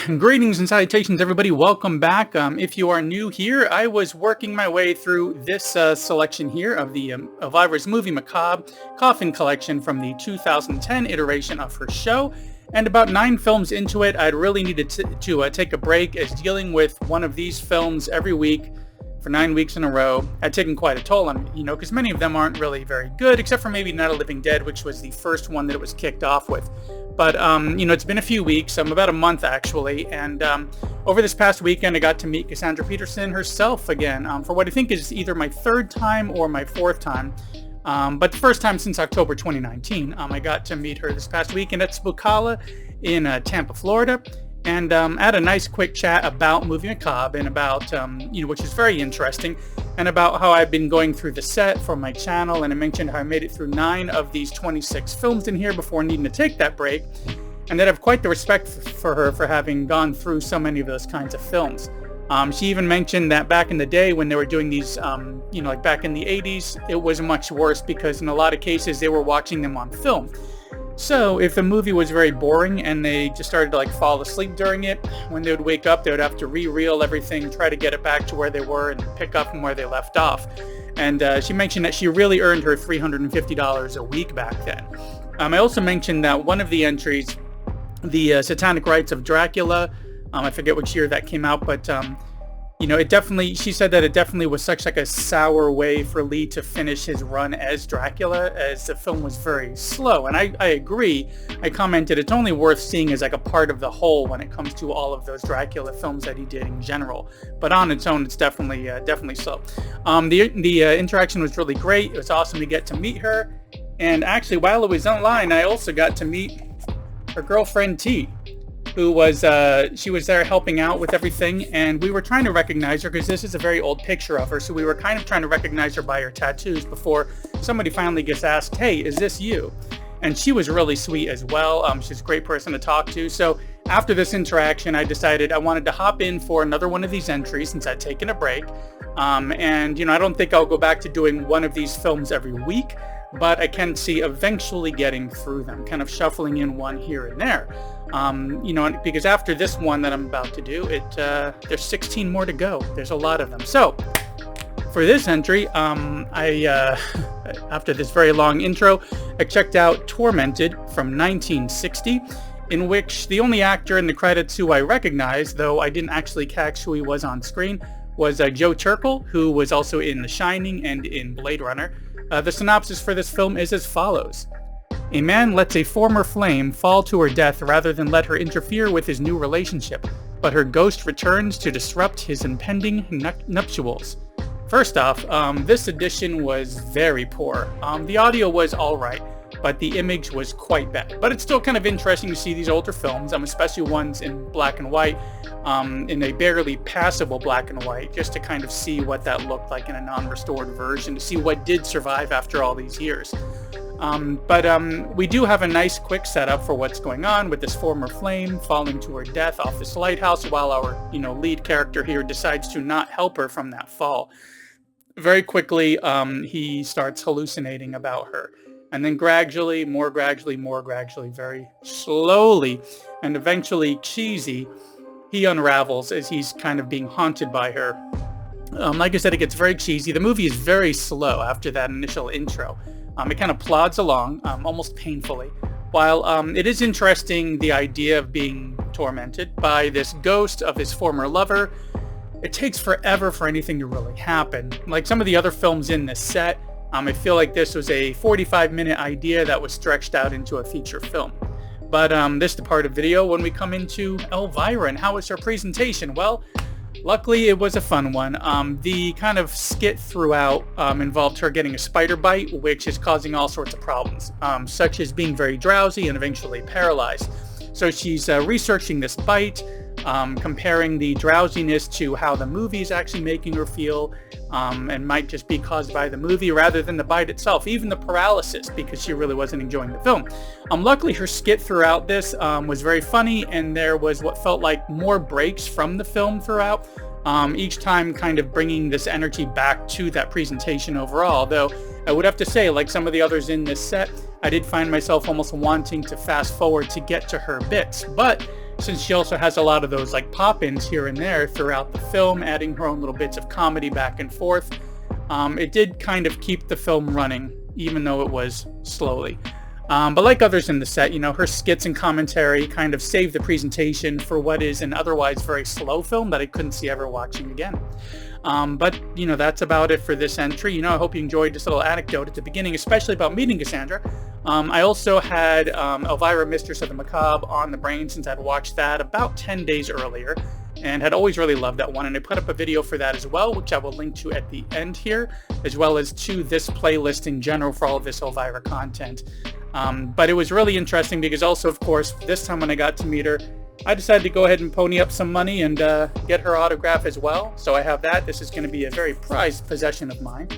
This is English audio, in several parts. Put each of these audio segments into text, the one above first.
Greetings and salutations, everybody. Welcome back. If you are new here, I was working my way through this selection here of the Elvira's movie Macabre Coffin collection from the 2010 iteration of her show. And about 9 films into it, I'd really needed to take a break, as dealing with one of these films every week for 9 weeks in a row had taken quite a toll on me, because many of them aren't really very good, except for maybe Night of the Living Dead, which was the first one that it was kicked off with. But, it's been a few weeks, about a month actually, and over this past weekend I got to meet Cassandra Peterson herself again, for what I think is either my 3rd time or my 4th time, but the first time since October 2019. I got to meet her this past weekend at Spookala in Tampa, Florida, and had a nice quick chat about movie Macabre and about, which is very interesting, and about how I've been going through the set for my channel, and I mentioned how I made it through 9 of these 26 films in here before needing to take that break, and that I have quite the respect for her for having gone through so many of those kinds of films. She even mentioned that back in the day when they were doing these, like back in the 80s, it was much worse because in a lot of cases they were watching them on film. So if the movie was very boring and they just started to fall asleep during it, when they would wake up, they would have to re-reel everything, try to get it back to where they were and pick up from where they left off. And she mentioned that she really earned her $350 a week back then. I also mentioned that one of the entries, the Satanic Rites of Dracula, I forget which year that came out, but it definitely, she said that it definitely was such a sour way for Lee to finish his run as Dracula, as the film was very slow. And I agree. I commented it's only worth seeing as a part of the whole when it comes to all of those Dracula films that he did in general. But on its own, it's definitely slow. The interaction was really great. It was awesome to get to meet her. And actually, while it was online, I also got to meet her girlfriend T, who was, she was there helping out with everything, and we were trying to recognize her because this is a very old picture of her, so we were kind of trying to recognize her by her tattoos before somebody finally gets asked, "Hey, is this you?" And she was really sweet as well. She's a great person to talk to. So after this interaction, I decided I wanted to hop in for another one of these entries since I'd taken a break. And I don't think I'll go back to doing one of these films every week, but I can see eventually getting through them, kind of shuffling in one here and there. Because after this one that I'm about to do, there's 16 more to go. There's a lot of them. So for this entry, after this very long intro, I checked out Tormented from 1960, in which the only actor in the credits who I recognized, though I didn't actually catch who he was on screen, was Joe Turkel, who was also in The Shining and in Blade Runner. The synopsis for this film is as follows. A man lets a former flame fall to her death rather than let her interfere with his new relationship, but her ghost returns to disrupt his impending nuptials. First off, this edition was very poor. The audio was alright, but the image was quite bad. But it's still kind of interesting to see these older films, especially ones in black and white, in a barely passable black and white, just to kind of see what that looked like in a non-restored version, to see what did survive after all these years. But we do have a nice quick setup for what's going on with this former flame falling to her death off this lighthouse while our, lead character here decides to not help her from that fall. Very quickly, he starts hallucinating about her. And then gradually, more gradually, very slowly, and eventually cheesy, he unravels as he's kind of being haunted by her. Like I said, it gets very cheesy. The movie is very slow after that initial intro. It kind of plods along, almost painfully. While it is interesting, the idea of being tormented by this ghost of his former lover, it takes forever for anything to really happen. Like some of the other films in this set, I feel like this was a 45-minute idea that was stretched out into a feature film. But this is the part of video when we come into Elvira and how was her presentation? Well, luckily it was a fun one. The kind of skit throughout involved her getting a spider bite, which is causing all sorts of problems, such as being very drowsy and eventually paralyzed. So she's researching this bite, comparing the drowsiness to how the movie is actually making her feel, and might just be caused by the movie rather than the bite itself, even the paralysis, because she really wasn't enjoying the film. Luckily, her skit throughout this was very funny, and there was what felt like more breaks from the film throughout, each time kind of bringing this energy back to that presentation overall, though I would have to say, like some of the others in this set, I did find myself almost wanting to fast forward to get to her bits, but since she also has a lot of those like pop-ins here and there throughout the film, adding her own little bits of comedy back and forth. It did kind of keep the film running, even though it was slowly. But like others in the set, you know, her skits and commentary kind of saved the presentation for what is an otherwise very slow film that I couldn't see ever watching again. But, you know, that's about it for this entry. You know, I hope you enjoyed this little anecdote at the beginning, especially about meeting Cassandra. I also had Elvira, Mistress of the Macabre on the brain since I'd watched that about 10 days earlier and had always really loved that one. And I put up a video for that as well, which I will link to at the end here, as well as to this playlist in general for all of this Elvira content. But it was really interesting because also, of course, this time when I got to meet her, I decided to go ahead and pony up some money and get her autograph as well. So I have that. This is going to be a very prized possession of mine.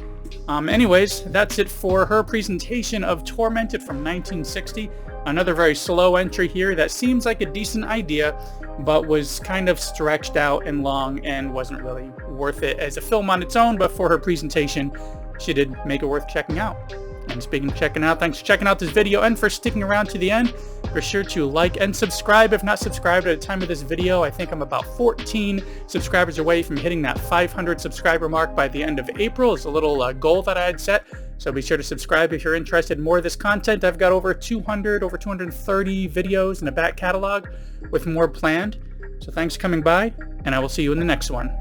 Anyways, that's it for her presentation of Tormented from 1960. Another very slow entry here that seems like a decent idea, but was kind of stretched out and long and wasn't really worth it as a film on its own. But for her presentation, she did make it worth checking out. And speaking of checking out, thanks for checking out this video and for sticking around to the end. Be sure to like and subscribe if not subscribed at the time of this video. I think I'm about 14 subscribers away from hitting that 500 subscriber mark by the end of April. It's a little goal that I had set. So be sure to subscribe if you're interested in more of this content. I've got over 230 videos in a back catalog with more planned. So thanks for coming by, and I will see you in the next one.